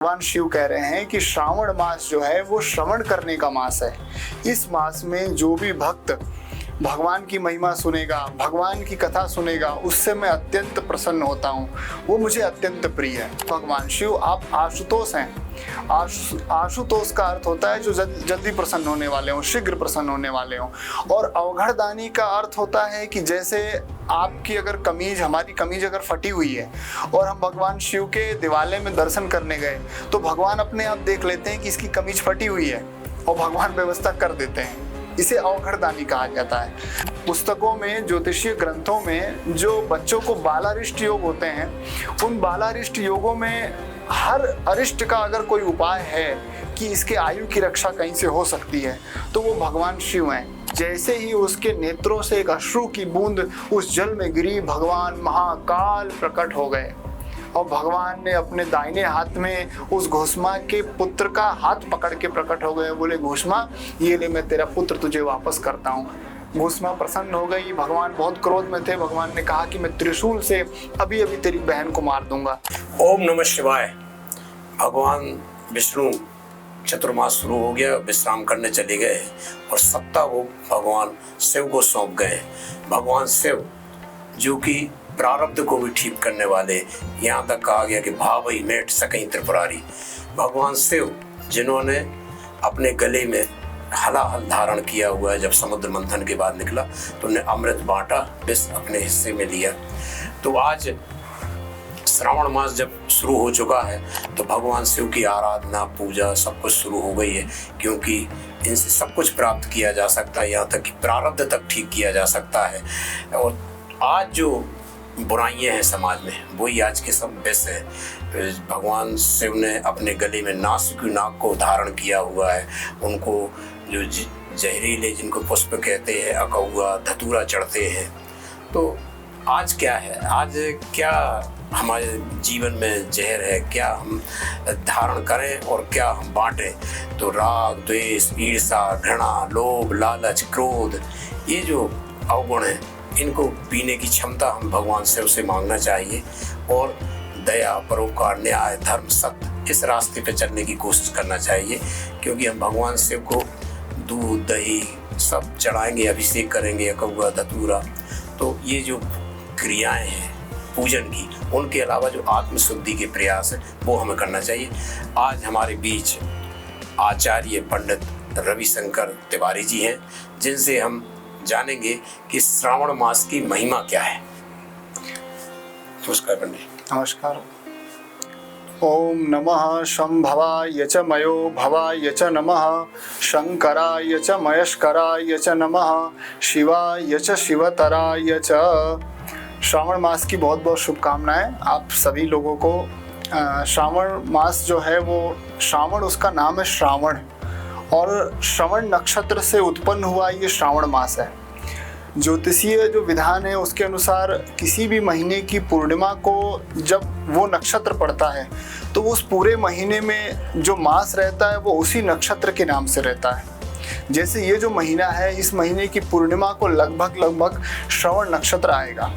भगवान शिव कह रहे हैं कि श्रावण मास जो है वो श्रवण करने का मास है। इस मास में जो भी भक्त भगवान की महिमा सुनेगा, भगवान की कथा सुनेगा, उससे मैं अत्यंत प्रसन्न होता हूँ, वो मुझे अत्यंत प्रिय है। भगवान शिव आप आशुतोष हैं। आशुतोष का अर्थ होता है जो जल्दी प्रसन्न होने वाले हों, शीघ्र प्रसन्न होने वाले हों। और अवघड़दानी का अर्थ होता है कि जैसे आपकी अगर कमीज, हमारी कमीज अगर फटी हुई है और हम भगवान शिव के दिवाले में दर्शन करने गए तो भगवान अपने आप देख लेते हैं कि इसकी कमीज फटी हुई है और भगवान व्यवस्था कर देते हैं। इसे अवघड़दानी कहा जाता है। पुस्तकों में, ज्योतिषीय ग्रंथों में जो बच्चों को बालारिष्ट योग होते हैं, उन बालारिष्ट योगों में हर अरिष्ट का अगर कोई उपाय है कि इसके आयु की रक्षा कहीं से हो सकती है तो वो भगवान शिव हैं। जैसे ही उसके नेत्रों से एक अश्रु की बूंद उस जल में गिरी, भगवान महाकाल प्रकट हो गए और भगवान ने अपने दाहिने हाथ में उस घोषमा के पुत्र का हाथ पकड़ के प्रकट हो गए। बोले, घोषमा ये ले, मैं तेरा पुत्र तुझे वापस करता हूँ। घोषमा प्रसन्न हो गई। भगवान बहुत क्रोध में थे। भगवान ने कहा कि मैं त्रिशूल से अभी अभी तेरी बहन को मार दूंगा। ओम नमः शिवाय। भगवान विष्णु चतुर्मास शुरू हो गया, विश्राम करने चले गए और सत्ता वो भगवान शिव को सौंप गए। भगवान शिव जो कि प्रारब्ध को भी ठीक करने वाले, यहाँ तक कहा गया कि भावई मेट सकई त्रिपुरारी। भगवान शिव जिन्होंने अपने गले में हलाहल धारण किया हुआ है, जब समुद्र मंथन के बाद निकला तो उन्हें अमृत बांटा, विष अपने हिस्से में लिया। तो आज श्रावण मास जब शुरू हो चुका है तो भगवान शिव की आराधना, पूजा सब कुछ शुरू हो गई है, क्योंकि इनसे सब कुछ प्राप्त किया जा सकता है, यहाँ तक कि प्रारब्ध तक ठीक किया जा सकता है। और आज जो बुराइयां हैं समाज में, वही आज के सब विष है। भगवान शिव ने अपने गले में नासिकी नाग को धारण किया हुआ है। उनको जो जहरीले, जिनको पुष्प कहते हैं, अकौआ, धतूरा चढ़ते हैं। तो आज क्या है, आज क्या हमारे जीवन में जहर है, क्या हम धारण करें और क्या हम बांटें? तो राग, द्वेष, ईर्ष्या, घृणा, लोभ, लालच, क्रोध, ये जो अवगुण हैं, इनको पीने की क्षमता हम भगवान शिव से मांगना चाहिए और दया, परोपकार, न्याय, धर्म, सत्य, इस रास्ते पे चलने की कोशिश करना चाहिए। क्योंकि हम भगवान शिव को दूध, दही सब चढ़ाएंगे, अभिषेक करेंगे, अकौआ, धतूरा। तो ये जो क्रियाएं हैं पूजन की, उनके अलावा जो आत्मशुद्धि के प्रयास है वो हमें करना चाहिए। आज हमारे बीच आचार्य पंडित रविशंकर तिवारी जी हैं, जिनसे हम जानेंगे कि श्रावण मास की महिमा क्या है। नमस्कार पंडित। नमस्कार। ओम नमः शंभवाय च मयो भवाय च नमः, शंकराय च मयस्कराय च नमः, शिवाय च शिवतराय च। श्रावण मास की बहुत बहुत शुभकामनाएं आप सभी लोगों को। श्रावण मास जो है वो, श्रावण उसका नाम है श्रावण, और श्रवण नक्षत्र से उत्पन्न हुआ ये श्रावण मास है। ज्योतिषीय जो विधान है उसके अनुसार किसी भी महीने की पूर्णिमा को जब वो नक्षत्र पड़ता है तो उस पूरे महीने में जो मास रहता है वो उसी नक्षत्र के नाम से रहता है। जैसे ये जो महीना है, इस महीने की पूर्णिमा को लगभग श्रवण नक्षत्र आएगा।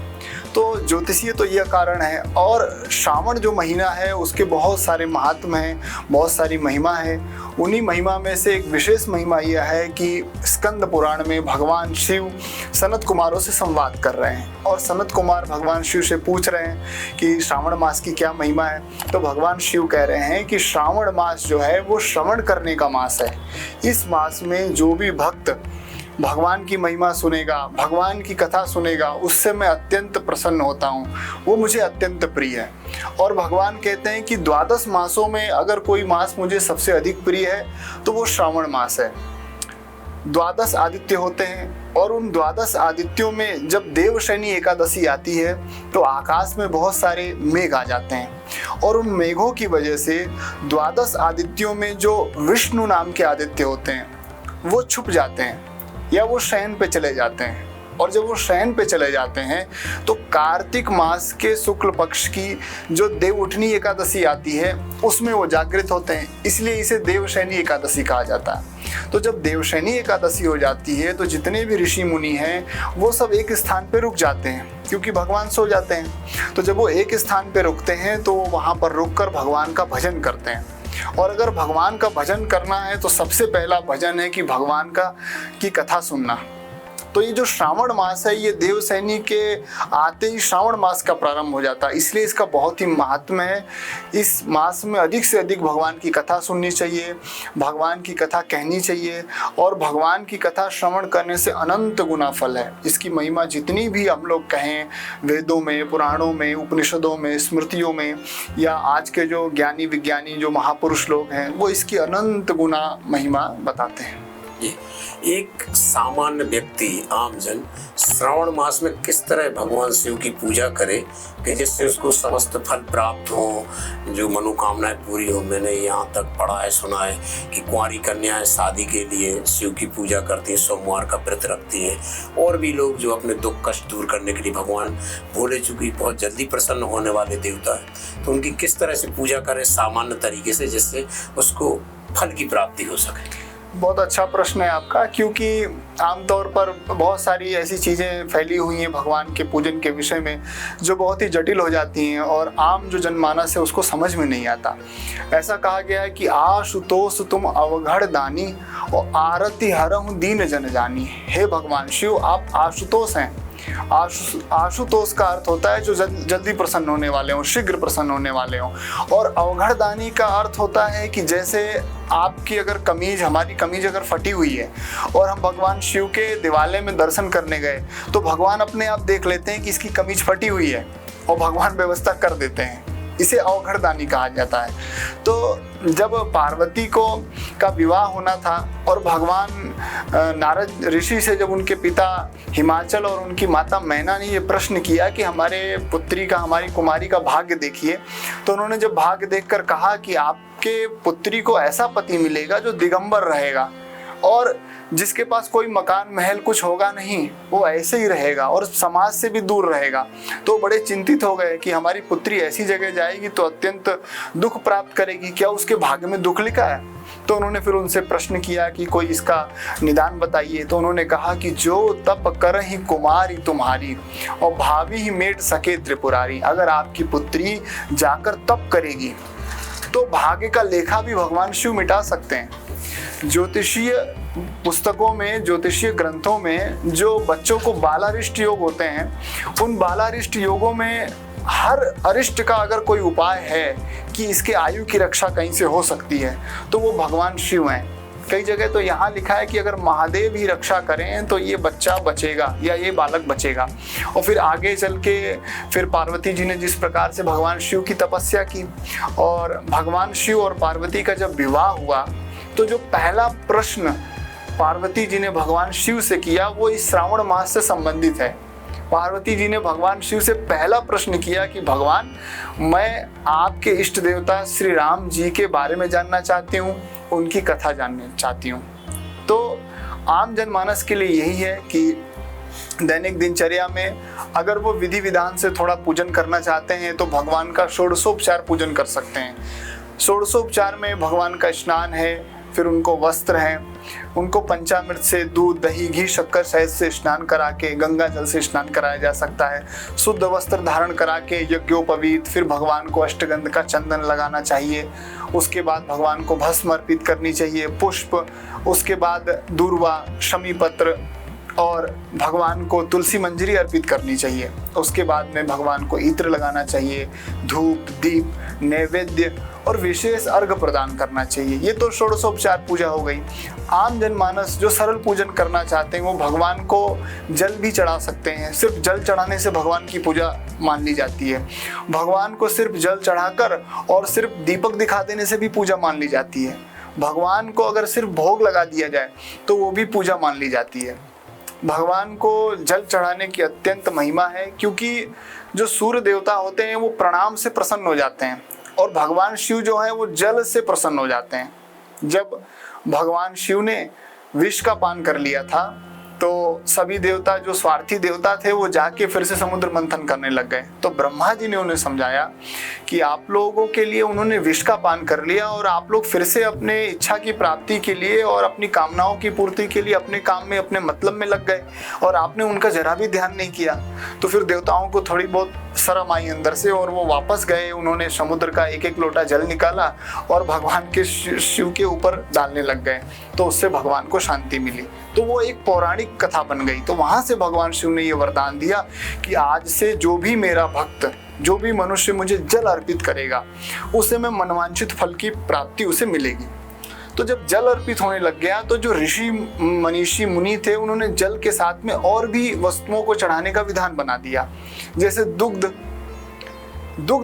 तो ज्योतिषीय तो यह कारण है। और श्रावण जो महीना है उसके बहुत सारे महात्म हैं, बहुत सारी महिमा है। उन्हीं महिमा में से एक विशेष महिमा यह है कि स्कंद पुराण में भगवान शिव सनत कुमारों से संवाद कर रहे हैं और सनत कुमार भगवान शिव से पूछ रहे हैं कि श्रावण मास की क्या महिमा है। तो भगवान शिव कह रहे हैं कि श्रावण मास जो है वो श्रवण करने का मास है। इस मास में जो भी भक्त भगवान की महिमा सुनेगा, भगवान की कथा सुनेगा, उससे मैं अत्यंत प्रसन्न होता हूँ, वो मुझे अत्यंत प्रिय है। और भगवान कहते हैं कि 12 मासों में अगर कोई मास मुझे सबसे अधिक प्रिय है तो वो श्रावण मास है। 12 आदित्य होते हैं और उन 12 आदित्यों में जब देवशयनी एकादशी आती है तो आकाश में बहुत सारे मेघ आ जाते हैं और उन मेघों की वजह से 12 आदित्यों में जो विष्णु नाम के आदित्य होते हैं वो छुप जाते हैं या वो शयन पे चले जाते हैं। और जब वो शयन पे चले जाते हैं तो कार्तिक मास के शुक्ल पक्ष की जो देवउठनी एकादशी आती है उसमें वो जागृत होते हैं, इसलिए इसे देवशयनी एकादशी कहा जाता है। तो जब देवशयनी एकादशी हो जाती है तो जितने भी ऋषि मुनि हैं वो सब एक स्थान पे रुक जाते हैं क्योंकि भगवान सो जाते हैं। तो जब वो एक स्थान पे रुकते हैं तो वो वहाँ पर रुककर भगवान का भजन करते हैं। और अगर भगवान का भजन करना है तो सबसे पहला भजन है कि भगवान की कथा सुनना। तो ये जो श्रावण मास है, ये देवसैनी के आते ही श्रावण मास का प्रारंभ हो जाता है, इसलिए इसका बहुत ही महत्व है। इस मास में अधिक से अधिक भगवान की कथा सुननी चाहिए, भगवान की कथा कहनी चाहिए, और भगवान की कथा श्रवण करने से अनंत गुना फल है। इसकी महिमा जितनी भी हम लोग कहें, वेदों में, पुराणों में, उपनिषदों में, स्मृतियों में, या आज के जो ज्ञानी विज्ञानी जो महापुरुष लोग हैं, वो इसकी अनंत गुना महिमा बताते हैं। एक सामान्य व्यक्ति, आमजन, श्रावण मास में किस तरह भगवान शिव की पूजा करे कि जिससे उसको समस्त फल प्राप्त हो, जो मनोकामनाएं पूरी हो। मैंने यहाँ तक पढ़ा है, सुना है कि कुंवारी कन्याएं शादी के लिए शिव की पूजा करती हैं, सोमवार का व्रत रखती हैं, और भी लोग जो अपने दुख कष्ट दूर करने के लिए भगवान भोले, चूंकि बहुत जल्दी प्रसन्न होने वाले देवता है, तो उनकी किस तरह से पूजा करें सामान्य तरीके से, जिससे उसको फल की प्राप्ति हो सके। बहुत अच्छा प्रश्न है आपका, क्योंकि आमतौर पर बहुत सारी ऐसी चीज़ें फैली हुई हैं भगवान के पूजन के विषय में जो बहुत ही जटिल हो जाती हैं और आम जो जनमानस है उसको समझ में नहीं आता। ऐसा कहा गया है कि आशुतोष तुम अवघड़ दानी और आरती हरहु दीन जन जानी। हे भगवान शिव, आप आशुतोष हैं। आशुतोष का अर्थ होता है जो जल्दी प्रसन्न होने वाले हों, शीघ्र प्रसन्न होने वाले हों। और अवघड़दानी का अर्थ होता है कि जैसे आपकी अगर हमारी कमीज अगर फटी हुई है और हम भगवान शिव के दिवालय में दर्शन करने गए, तो भगवान अपने आप देख लेते हैं कि इसकी कमीज फटी हुई है और भगवान व्यवस्था कर देते हैं। इसे अवघड़दानी कहा जाता है। तो जब पार्वती का विवाह होना था और भगवान नारद ऋषि से जब उनके पिता हिमाचल और उनकी माता मैना ने ये प्रश्न किया कि हमारी कुमारी का भाग्य देखिए, तो उन्होंने जब भाग्य देखकर कहा कि आपके पुत्री को ऐसा पति मिलेगा जो दिगंबर रहेगा और जिसके पास कोई मकान महल कुछ होगा नहीं, वो ऐसे ही रहेगा और समाज से भी दूर रहेगा, तो बड़े चिंतित हो गए कि हमारी पुत्री ऐसी जगह जाएगी तो अत्यंत दुख प्राप्त करेगी, क्या उसके भाग्य में दुख लिखा है। तो उन्होंने फिर उनसे प्रश्न किया कि कोई इसका निदान बताइए। तो उन्होंने कहा कि जो तप करहि कुमारी तुम्हारी और भावी ही मेट सके त्रिपुरारी। अगर आपकी पुत्री जाकर तप करेगी तो भाग्य का लेखा भी भगवान शिव मिटा सकते हैं। ज्योतिषीय पुस्तकों में, ज्योतिषीय ग्रंथों में जो बच्चों को बालारिष्ट योग होते हैं, उन बालारिष्ट योगों में हर अरिष्ट का अगर कोई उपाय है कि इसके आयु की रक्षा कहीं से हो सकती है, तो वो भगवान शिव हैं। कई जगह तो यहाँ लिखा है कि अगर महादेव ही रक्षा करें तो ये बच्चा बचेगा या ये बालक बचेगा। और फिर आगे चल के फिर पार्वती जी ने जिस प्रकार से भगवान शिव की तपस्या की और भगवान शिव और पार्वती का जब विवाह हुआ, तो जो पहला प्रश्न पार्वती जी ने भगवान शिव से किया वो इस श्रावण मास से संबंधित है। पार्वती जी ने भगवान शिव से पहला प्रश्न किया कि भगवान, मैं आपके इष्ट देवता श्री राम जी के बारे में जानना चाहती हूँ, उनकी कथा जानना चाहती हूँ। तो आम जनमानस के लिए यही है कि दैनिक दिनचर्या में अगर वो विधि विधान से थोड़ा पूजन करना चाहते हैं तो भगवान का षोडशोपचार पूजन कर सकते हैं। षोडशोपचार में भगवान का स्नान है, फिर उनको वस्त्र हैं, उनको पंचामृत से दूध, दही, घी, शक्कर, शहद से स्नान करा के, गंगा जल से स्नान कराया जा सकता है। शुद्ध वस्त्र धारण करा के यज्ञोपवीत, फिर भगवान को अष्टगंध का चंदन लगाना चाहिए। उसके बाद भगवान को भस्म अर्पित करनी चाहिए, पुष्प, उसके बाद दूर्वा, शमी पत्र और भगवान को तुलसी मंजरी अर्पित करनी चाहिए। उसके बाद में भगवान को इत्र लगाना चाहिए, धूप, दीप, नैवेद्य और विशेष अर्घ प्रदान करना चाहिए। ये तो षोडशोपचार पूजा हो गई। आम जनमानस जो सरल पूजन करना चाहते हैं वो भगवान को जल भी चढ़ा सकते हैं। सिर्फ जल चढ़ाने से भगवान की पूजा मान ली जाती है। भगवान को सिर्फ जल चढ़ाकर और सिर्फ दीपक दिखा देने से भी पूजा मान ली जाती है। भगवान को अगर सिर्फ भोग लगा दिया जाए तो वो भी पूजा मान ली जाती है। भगवान को जल चढ़ाने की अत्यंत महिमा है, क्योंकि जो सूर्य देवता होते हैं वो प्रणाम से प्रसन्न हो जाते हैं और भगवान शिव जो है वो जल से प्रसन्न हो जाते हैं। जब भगवान शिव ने विष का पान कर लिया था तो सभी देवता जो स्वार्थी देवता थे वो जाके फिर से समुद्र मंथन करने लग गए। तो ब्रह्मा जी ने उन्हें समझाया कि आप लोगों के लिए उन्होंने विष का पान कर लिया और आप लोग फिर से अपने इच्छा की प्राप्ति के लिए और अपनी कामनाओं की पूर्ति के लिए अपने काम में, अपने मतलब में लग गए और आपने उनका जरा भी ध्यान नहीं किया। तो फिर देवताओं को थोड़ी बहुत शर्म आई अंदर से और वो वापस गए। उन्होंने समुद्र का एक एक लोटा जल निकाला और भगवान के शिव के ऊपर डालने लग गए, तो उससे भगवान को शांति मिली। तो वो एक पौराणिक कथा बन गई। तो वहां से भगवान शिव ने ये वरदान दिया कि आज से जो भी मेरा भक्त, जो भी मनुष्य मुझे जल अर्पित करेगा, उसे मैं मनवांछित फल की प्राप्ति उसे मिलेगी। तो जब जल अर्पित होने लग गया तो जो ऋषि मनीषी मुनि थे, उन्होंने जल के साथ में और भी वस्तुओं को चढ़ाने का विधान बना दिया। जैसे दुग्ध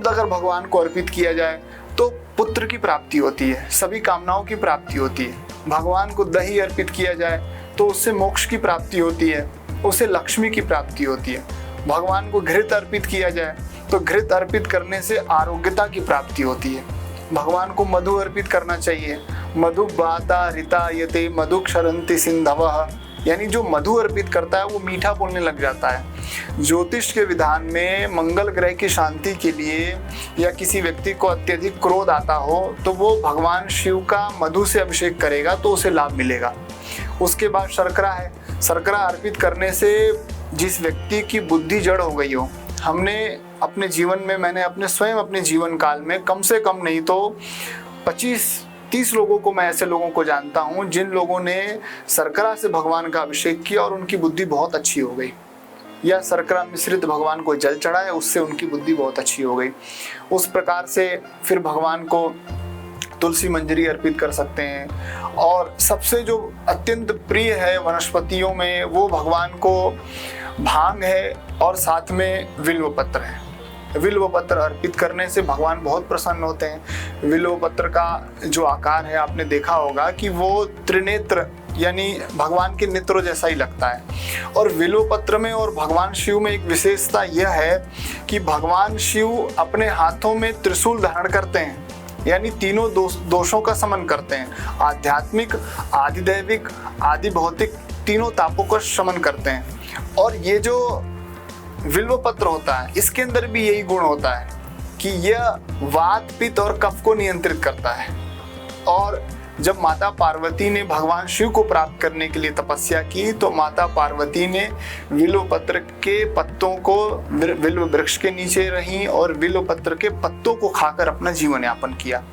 अगर भगवान को अर्पित किया जाए तो पुत्र की प्राप्ति होती है, सभी कामनाओं की प्राप्ति होती है। भगवान को दही अर्पित किया जाए तो उससे मोक्ष की प्राप्ति होती है, उससे लक्ष्मी की प्राप्ति होती है। भगवान को घृत अर्पित किया जाए तो घृत अर्पित करने से आरोग्यता की प्राप्ति होती है। भगवान को मधु अर्पित करना चाहिए। मधु बाता रिता यते मधु क्षरंति सिंधवः, यानी जो मधु अर्पित करता है वो मीठा बोलने लग जाता है। ज्योतिष के विधान में मंगल ग्रह की शांति के लिए या किसी व्यक्ति को अत्यधिक क्रोध आता हो तो वो भगवान शिव का मधु से अभिषेक करेगा तो उसे लाभ मिलेगा। उसके बाद शर्करा है। शर्करा अर्पित करने से जिस व्यक्ति की बुद्धि जड़ हो गई हो, हमने अपने जीवन में, मैंने अपने स्वयं अपने जीवन काल में कम से कम नहीं तो 25-30 लोगों को, मैं ऐसे लोगों को जानता हूँ जिन लोगों ने शर्करा से भगवान का अभिषेक किया और उनकी बुद्धि बहुत अच्छी हो गई, या शर्करा मिश्रित भगवान को जल चढ़ाया, उससे उनकी बुद्धि बहुत अच्छी हो गई। उस प्रकार से फिर भगवान को तुलसी मंजरी अर्पित कर सकते हैं। और सबसे जो अत्यंत प्रिय है वनस्पतियों में वो भगवान को भांग है और साथ में बिल्व पत्र है। बिल्व पत्र अर्पित करने से भगवान बहुत प्रसन्न होते हैं। बिल्व पत्र का जो आकार है आपने देखा होगा कि वो त्रिनेत्र यानी भगवान के नेत्रों जैसा ही लगता है। और बिल्व पत्र में और भगवान शिव में एक विशेषता यह है कि भगवान शिव अपने हाथों में त्रिशूल धारण करते हैं, यानी तीनों दोषों का शमन करते हैं। आध्यात्मिक, आदिदैविक, आदि भौतिक तीनों तापों का शमन करते हैं। और ये जो बिल्व पत्र होता है इसके अंदर भी यही गुण होता है कि यह वात, पित्त और कफ को नियंत्रित करता है। और जब माता पार्वती ने भगवान शिव को प्राप्त करने के लिए तपस्या की तो माता पार्वती ने बिल्व पत्र के पत्तों को, बिल्व वृक्ष के नीचे रहीं और बिल्व पत्र के पत्तों को खाकर अपना जीवन यापन किया।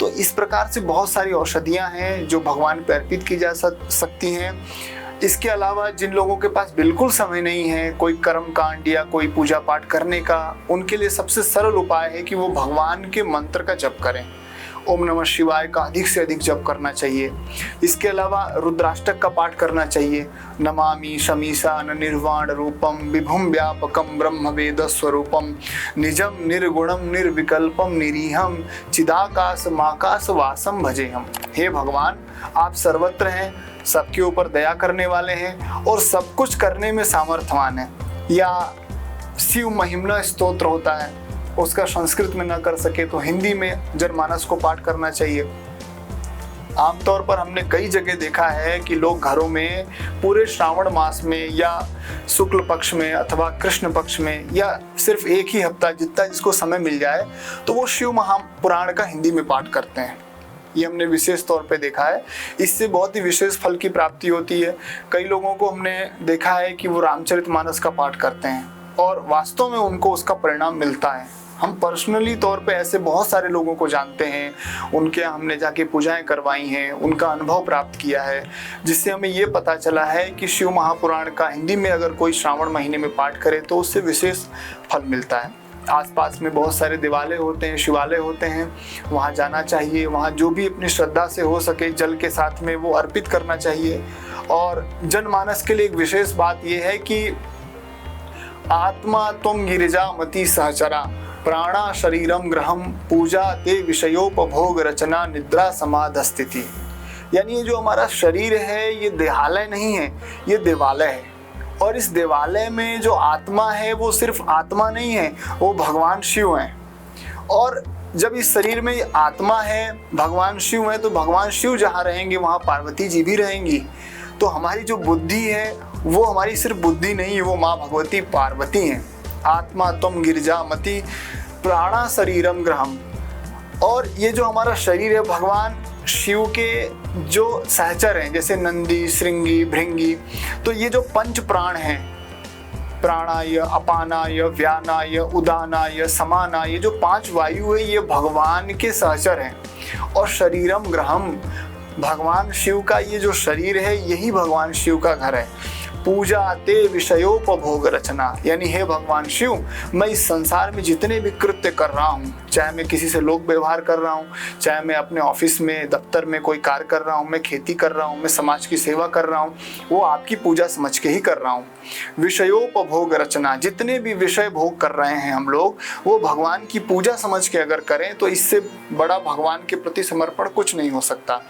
तो इस प्रकार से बहुत सारी औषधियां हैं जो भगवान पर अर्पित की जा सकती हैं। इसके अलावा जिन लोगों के पास बिल्कुल समय नहीं है कोई कर्म कांड या कोई पूजा पाठ करने का, उनके लिए सबसे सरल उपाय है कि वो भगवान के मंत्र का जप करें। ओम नमः शिवाय का अधिक से अधिक जप करना चाहिए। इसके अलावा रुद्राष्टक का पाठ करना चाहिए। नमामि शमीशान निर्वाण रूपम विभुम व्यापकम ब्रह्म वेद स्वरूपम निजम निर्गुणम निर्विकल्पम निरीहम चिदाकाश माकाश वासम भजेहम। हे भगवान, आप सर्वत्र हैं, सबके ऊपर दया करने वाले हैं और सब कुछ करने में सामर्थ्यवान हैं। या शिव महिमना स्तोत्र होता है, उसका संस्कृत में न कर सके तो हिंदी में जनमानस को पाठ करना चाहिए। आमतौर पर हमने कई जगह देखा है कि लोग घरों में पूरे श्रावण मास में या शुक्ल पक्ष में अथवा कृष्ण पक्ष में या सिर्फ एक ही हफ्ता जितना जिसको समय मिल जाए तो वो शिव महापुराण का हिंदी में पाठ करते हैं। ये हमने विशेष तौर पे देखा है। इससे बहुत ही विशेष फल की प्राप्ति होती है। कई लोगों को हमने देखा है कि वो रामचरितमानस का पाठ करते हैं और वास्तव में उनको उसका परिणाम मिलता है। हम पर्सनली तौर पे ऐसे बहुत सारे लोगों को जानते हैं, उनके यहाँ हमने जाके पूजाएं करवाई हैं, उनका अनुभव प्राप्त किया है, जिससे हमें ये पता चला है कि शिव महापुराण का हिंदी में अगर कोई श्रावण महीने में पाठ करे तो उससे विशेष फल मिलता है। आसपास में बहुत सारे देवालय होते हैं, शिवालय होते हैं, वहाँ जाना चाहिए। वहाँ जो भी अपनी श्रद्धा से हो सके जल के साथ में वो अर्पित करना चाहिए। और जनमानस के लिए एक विशेष बात यह है कि आत्मा त्वं गिरिजा मति सहचरा प्राणा शरीरम ग्रहम पूजा ते विषयोपभोग रचना निद्रा समाध स्थिति। यानी ये जो हमारा शरीर है ये देहालय नहीं है, ये देवालय है। और इस देवालय में जो आत्मा है वो सिर्फ आत्मा नहीं है, वो भगवान शिव हैं। और जब इस शरीर में आत्मा है, भगवान शिव है, तो भगवान शिव जहाँ रहेंगे वहाँ पार्वती जी भी रहेंगी। तो हमारी जो बुद्धि है वो हमारी सिर्फ बुद्धि नहीं है, वो माँ भगवती पार्वती हैं। आत्मा त्वं गिरिजा मति प्राणा शरीरम ग्रहम। और ये जो हमारा शरीर है भगवान शिव के जो सहचर हैं, जैसे नंदी, श्रृंगी, भृंगी, तो ये जो पंच प्राण हैं प्राणाय, अपानाय, व्यानाय, उदानाय, समानाय, जो 5 वायु है ये भगवान के सहचर हैं। और शरीरम ग्रहम, भगवान शिव का ये जो शरीर है यही भगवान शिव का घर है। पूजा ते विषयोपभोग रचना, यानी हे भगवान शिव, मैं इस संसार में जितने भी कृत्य कर रहा हूँ, चाहे मैं किसी से लोक व्यवहार कर रहा हूँ, चाहे मैं अपने ऑफिस में दफ्तर में कोई कार्य कर रहा हूँ, मैं खेती कर रहा हूँ, मैं समाज की सेवा कर रहा हूँ, वो आपकी पूजा समझ के ही कर रहा हूँ। विषयोपभोग रचना, जितने भी विषय भोग कर रहे हैं हम लोग, वो भगवान की पूजा समझ के अगर करें तो इससे बड़ा भगवान के प्रति समर्पण कुछ नहीं हो सकता।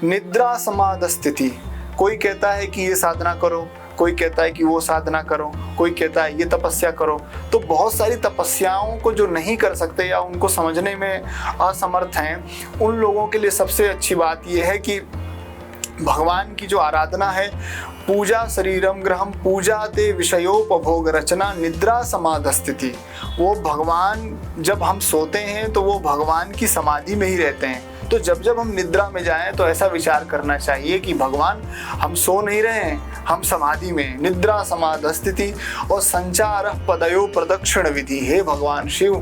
निद्रा समाध स्थिति, कोई कहता है कि ये साधना करो, कोई कहता है कि वो साधना करो, कोई कहता है ये तपस्या करो। तो बहुत सारी तपस्याओं को जो नहीं कर सकते या उनको समझने में असमर्थ हैं, उन लोगों के लिए सबसे अच्छी बात यह है कि भगवान की जो आराधना है, पूजा शरीरम ग्रहम पूजा ते विषयोपभोग रचना निद्रा समाध स्थिति, वो भगवान जब हम सोते हैं तो वो भगवान की समाधि में ही रहते हैं। तो जब जब हम निद्रा में जाएं तो ऐसा विचार करना चाहिए कि भगवान हम सो नहीं रहे हैं, हम समाधि में, निद्रा समाध स्थिति। और संचार पदयो प्रदक्षिण विधि, हे भगवान शिव,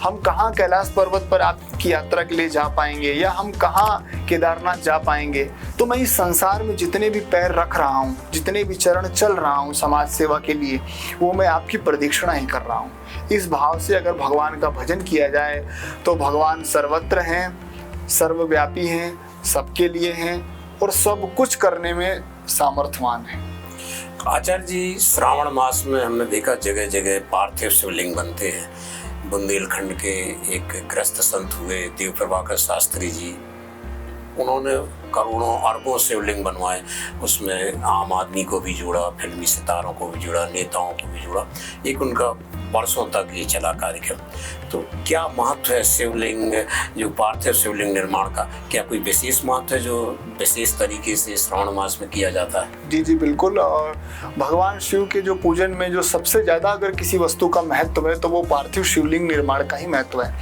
हम कहाँ कैलाश पर्वत पर आपकी यात्रा के लिए जा पाएंगे या हम कहाँ केदारनाथ जा पाएंगे। तो मैं इस संसार में जितने भी पैर रख रहा हूँ, जितने भी चरण चल रहा हूँ समाज सेवा के लिए, वो मैं आपकी प्रदक्षिणा ही कर रहा हूँ। इस भाव से अगर भगवान का भजन किया जाए तो भगवान सर्वत्र हैं, सर्वव्यापी हैं, सबके लिए हैं और सब कुछ करने में सामर्थ्यवान हैं। आचार्य जी, श्रावण मास में हमने देखा जगह जगह पार्थिव शिवलिंग बनते हैं। बुंदेलखंड के एक ग्रस्त संत हुए देव प्रभाकर शास्त्री जी, उन्होंने करोड़ों अरबों शिवलिंग बनवाए। उसमें आम आदमी को भी जोड़ा, फिल्मी सितारों को भी जोड़ा, नेताओं को भी जोड़ा। एक उनका वर्षों तक ये चला कार्यक्रम। तो क्या महत्व है शिवलिंग, जो पार्थिव शिवलिंग निर्माण का, क्या कोई विशेष महत्व है जो विशेष तरीके से श्रावण मास में किया जाता है? जी बिल्कुल। और भगवान शिव के जो पूजन में जो सबसे ज़्यादा अगर किसी वस्तु का महत्व है तो वो पार्थिव शिवलिंग निर्माण का ही महत्व है।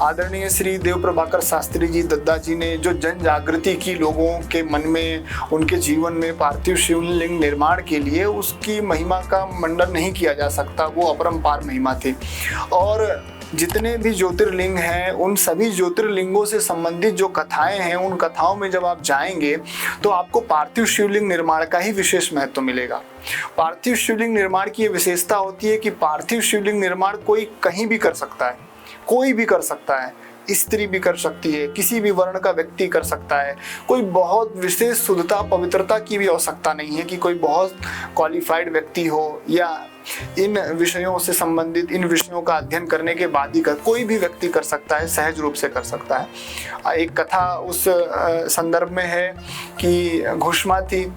आदरणीय श्री देव प्रभाकर शास्त्री जी दद्दा जी ने जो जन जागृति की लोगों के मन में, उनके जीवन में पार्थिव शिवलिंग निर्माण के लिए, उसकी महिमा का मंडन नहीं किया जा सकता, वो अपरंपार महिमा थी। और जितने भी ज्योतिर्लिंग हैं, उन सभी ज्योतिर्लिंगों से संबंधित जो कथाएं हैं, उन कथाओं में जब आप जाएंगे तो आपको पार्थिव शिवलिंग निर्माण का ही विशेष महत्व मिलेगा। पार्थिव शिवलिंग निर्माण की ये विशेषता होती है कि पार्थिव शिवलिंग निर्माण कोई कहीं भी कर सकता है, कोई भी कर सकता है। स्त्री भी कर सकती है, किसी भी वर्ण का व्यक्ति कर सकता है। कोई बहुत विशेष शुद्धता पवित्रता की भी आवश्यकता नहीं है कि कोई बहुत क्वालिफाइड व्यक्ति हो या इन विषयों से संबंधित, इन विषयों का अध्ययन करने के बाद ही कोई भी व्यक्ति कर सकता है, सहज रूप से कर सकता है। एक कथा उस संदर्भ में है कि घुष्मा थी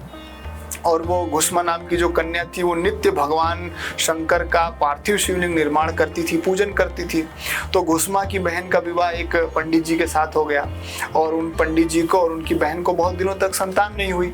और वो घुष्मा नाम की जो कन्या थी वो नित्य भगवान शंकर का पार्थिव शिवलिंग निर्माण करती थी, पूजन करती थी। तो घुष्मा की बहन का विवाह एक पंडित जी के साथ हो गया और उन पंडित जी को और उनकी बहन को बहुत दिनों तक संतान नहीं हुई।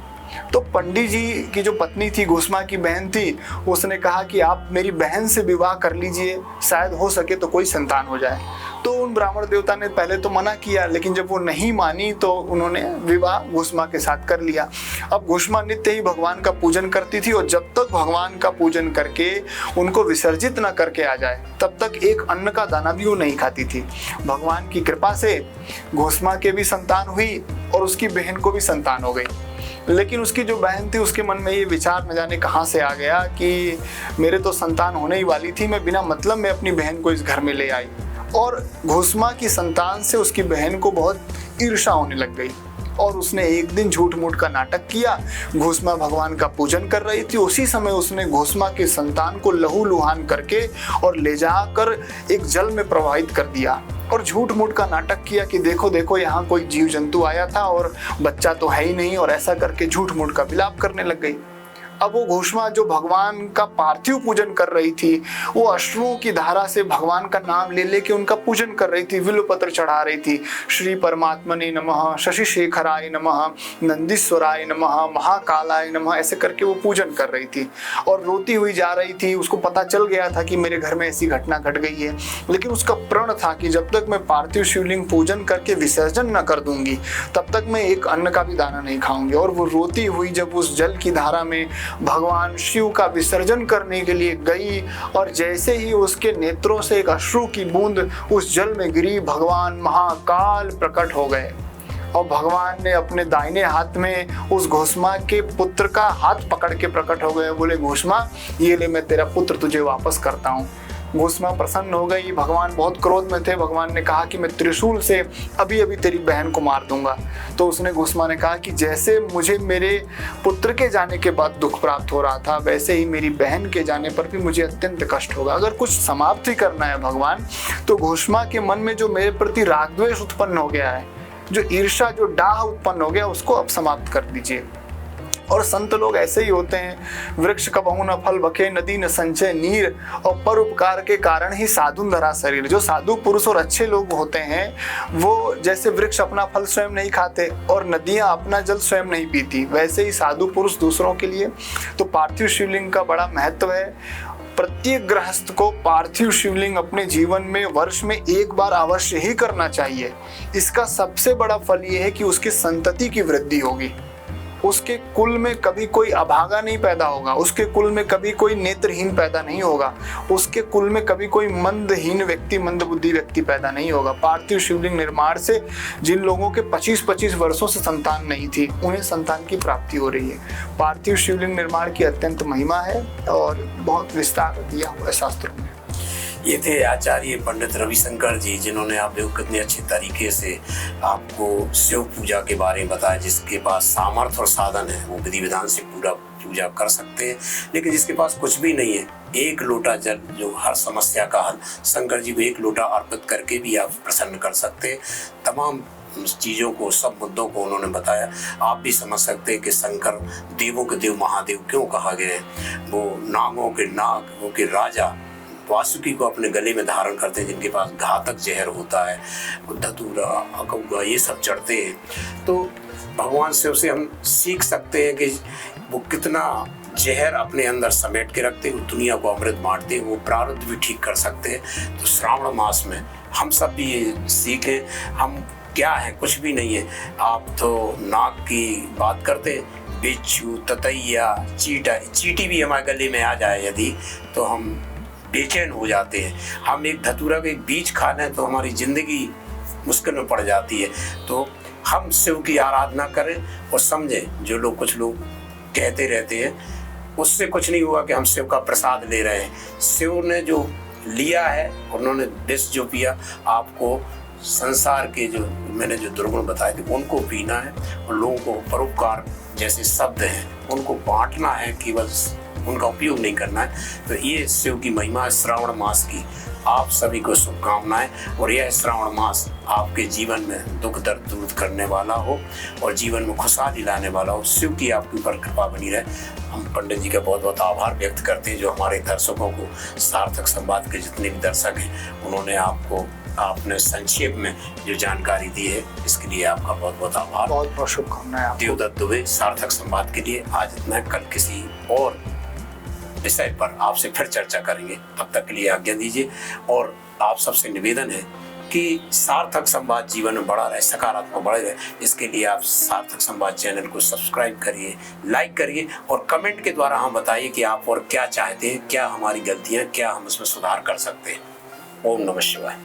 तो पंडित जी की जो पत्नी थी, घुष्मा की बहन थी, उसने कहा कि आप मेरी बहन से विवाह कर लीजिए, शायद हो सके तो कोई संतान हो जाए। तो उन ब्राह्मण देवता ने पहले तो मना किया, लेकिन जब वो नहीं मानी तो उन्होंने विवाह घुष्मा के साथ कर लिया। अब घुष्मा नित्य ही भगवान का पूजन करती थी और जब तक भगवान का पूजन करके उनको विसर्जित न करके आ जाए तब तक एक अन्न का दाना भी वो नहीं खाती थी। भगवान की कृपा से घुष्मा के भी संतान हुई और उसकी बहन को भी संतान हो गई। लेकिन उसकी जो बहन थी उसके मन में ये विचार न जाने कहाँ से आ गया कि मेरे तो संतान होने ही वाली थी, मैं बिना मतलब में अपनी बहन को इस घर में ले आई। और घुष्मा की संतान से उसकी बहन को बहुत ईर्ष्या होने लग गई और उसने एक दिन झूठ मूठ का नाटक किया। घुष्मा भगवान का पूजन कर रही थी, उसी समय उसने घुष्मा की संतान को लहू लुहान करके और ले जाकर एक जल में प्रवाहित कर दिया और झूठ मूठ का नाटक किया कि देखो देखो यहाँ कोई जीव जंतु आया था और बच्चा तो है ही नहीं, और ऐसा करके झूठ मूठ का विलाप करने लग गई। अब वो घुष्मा जो भगवान का पार्थिव पूजन कर रही थी, वो अश्रुओं की धारा से भगवान का नाम ले लेके उनका पूजन कर रही थी, बिल्वपत्र चढ़ा रही थी। श्री परमात्मने नमः, शशि शेखराय नमः, नंदीश्वराय नमः, महाकालाय नमः, ऐसे करके वो पूजन कर रही थी और रोती हुई जा रही थी। उसको पता चल गया था कि मेरे घर में ऐसी घटना घट गई है, लेकिन उसका प्रण था कि जब तक मैं पार्थिव शिवलिंग पूजन करके विसर्जन न कर दूंगी तब तक मैं एक अन्न का भी दाना नहीं खाऊंगी। और वो रोती हुई जब उस जल की धारा में भगवान शिव का विसर्जन करने के लिए गई और जैसे ही उसके नेत्रों से एक अश्रु की बूंद उस जल में गिरी, भगवान महाकाल प्रकट हो गए और भगवान ने अपने दाहिने हाथ में उस घोषमा के पुत्र का हाथ पकड़ के प्रकट हो गए। बोले घोषमा, ये ले, मैं तेरा पुत्र तुझे वापस करता हूँ। घोषमा प्रसन्न हो गई। भगवान बहुत क्रोध में थे। भगवान ने कहा कि मैं त्रिशूल से अभी अभी तेरी बहन को मार दूंगा। तो उसने घोषमा ने कहा कि जैसे मुझे मेरे पुत्र के जाने के बाद दुख प्राप्त हो रहा था, वैसे ही मेरी बहन के जाने पर भी मुझे अत्यंत कष्ट होगा। अगर कुछ समाप्ति करना है भगवान, तो घोषमा के मन में जो मेरे प्रति राग द्वेष उत्पन्न हो गया है, जो ईर्षा, जो डाह उत्पन्न हो गया, उसको अब समाप्त कर दीजिए। और संत लोग ऐसे ही होते हैं। वृक्ष कबहु न फल बखे, नदी न संचय नीर, और परोपकार के कारण ही साधु धरा शरीर। जो साधु पुरुष और अच्छे लोग होते हैं, वो जैसे वृक्ष अपना फल स्वयं नहीं खाते और नदियां अपना जल स्वयं नहीं पीती, वैसे ही साधु पुरुष दूसरों के लिए। तो पार्थिव शिवलिंग का बड़ा महत्व है। प्रत्येक गृहस्थ को पार्थिव शिवलिंग अपने जीवन में वर्ष में एक बार अवश्य ही करना चाहिए। इसका सबसे बड़ा फल ये है कि उसकी संतति की वृद्धि होगी, उसके कुल में कभी कोई अभागा नहीं पैदा होगा, उसके कुल में कभी कोई नेत्रहीन पैदा नहीं होगा, उसके कुल में कभी कोई मंदहीन व्यक्ति, मंदबुद्धि व्यक्ति पैदा नहीं होगा। पार्थिव शिवलिंग निर्माण से जिन लोगों के 25-25 वर्षों से संतान नहीं थी, उन्हें संतान की प्राप्ति हो रही है। पार्थिव शिवलिंग निर्माण की अत्यंत महिमा है और बहुत विस्तार दिया हुआ है शास्त्रों में। ये थे आचार्य पंडित रविशंकर जी, जिन्होंने आप देखो कितने अच्छे तरीके से आपको शिव पूजा के बारे में बताया। जिसके पास सामर्थ्य और साधन है, वो विधि विधान से पूरा पूजा कर सकते हैं, लेकिन जिसके पास कुछ भी नहीं है, एक लोटा जल, जो हर समस्या का हल, शंकर जी को एक लोटा अर्पित करके भी आप प्रसन्न कर सकते हैं। तमाम चीज़ों को, सब मुद्दों को उन्होंने बताया। आप भी समझ सकते हैं कि शंकर देवों के देव महादेव क्यों कहा गया है। वो नागों के नाग, वो के राजा वासुकी को अपने गले में धारण करते हैं, जिनके पास घातक जहर होता है, धतूरा, अकौगा, ये सब चढ़ते हैं। तो भगवान शिव से हम सीख सकते हैं कि वो कितना जहर अपने अंदर समेट के रखते हैं, दुनिया को अमृत बांटते हैं, वो प्रारब्ध भी ठीक कर सकते हैं। तो श्रावण मास में हम सब भी ये सीखें। हम क्या है, कुछ भी नहीं है। आप तो नाग की बात करते, बिच्छू, ततैया, चीटी भी हमारे गले में आ जाए यदि, तो हम बेचैन हो जाते हैं। हम एक धतूरा का एक बीज खा लें तो हमारी ज़िंदगी मुश्किल में पड़ जाती है। तो हम शिव की आराधना करें और समझें, जो लोग, कुछ लोग कहते रहते हैं, उससे कुछ नहीं हुआ कि हम शिव का प्रसाद ले रहे हैं। शिव ने जो लिया है, उन्होंने विष जो पिया, आपको संसार के जो मैंने जो दुर्गुण बताए थे उनको पीना है, और लोगों को परोपकार जैसे शब्द हैं उनको बांटना है, केवल उनका उपयोग नहीं करना है। तो ये शिव की महिमा है श्रावण मास की। आप सभी को शुभकामनाएं, और यह श्रावण मास आपके जीवन में दुख दर्द दूर करने वाला हो और जीवन में खुशहाली लाने वाला हो। शिव की आपके ऊपर कृपा बनी रहे। हम पंडित जी का बहुत बहुत आभार व्यक्त करते हैं, जो हमारे दर्शकों को, सार्थक संवाद के जितने भी दर्शक हैं, उन्होंने आपने संक्षेप में जो जानकारी दी है, इसके लिए आपका बहुत बहुत आभार। बहुत बहुत शुभकामनाएं। देवदत्त दुबे, सार्थक संवाद के लिए आज इतना। कल किसी और विषय पर आपसे फिर चर्चा करेंगे। तब तक के लिए आज्ञा दीजिए, और आप सबसे निवेदन है कि सार्थक संवाद जीवन में बढ़ा रहे, सकारात्मक बढ़े रहे। इसके लिए आप सार्थक संवाद चैनल को सब्सक्राइब करिए, लाइक करिए, और कमेंट के द्वारा हम बताइए कि आप और क्या चाहते हैं, क्या हमारी गलतियां, क्या हम इसमें सुधार कर सकते हैं। ओम नमः शिवाय।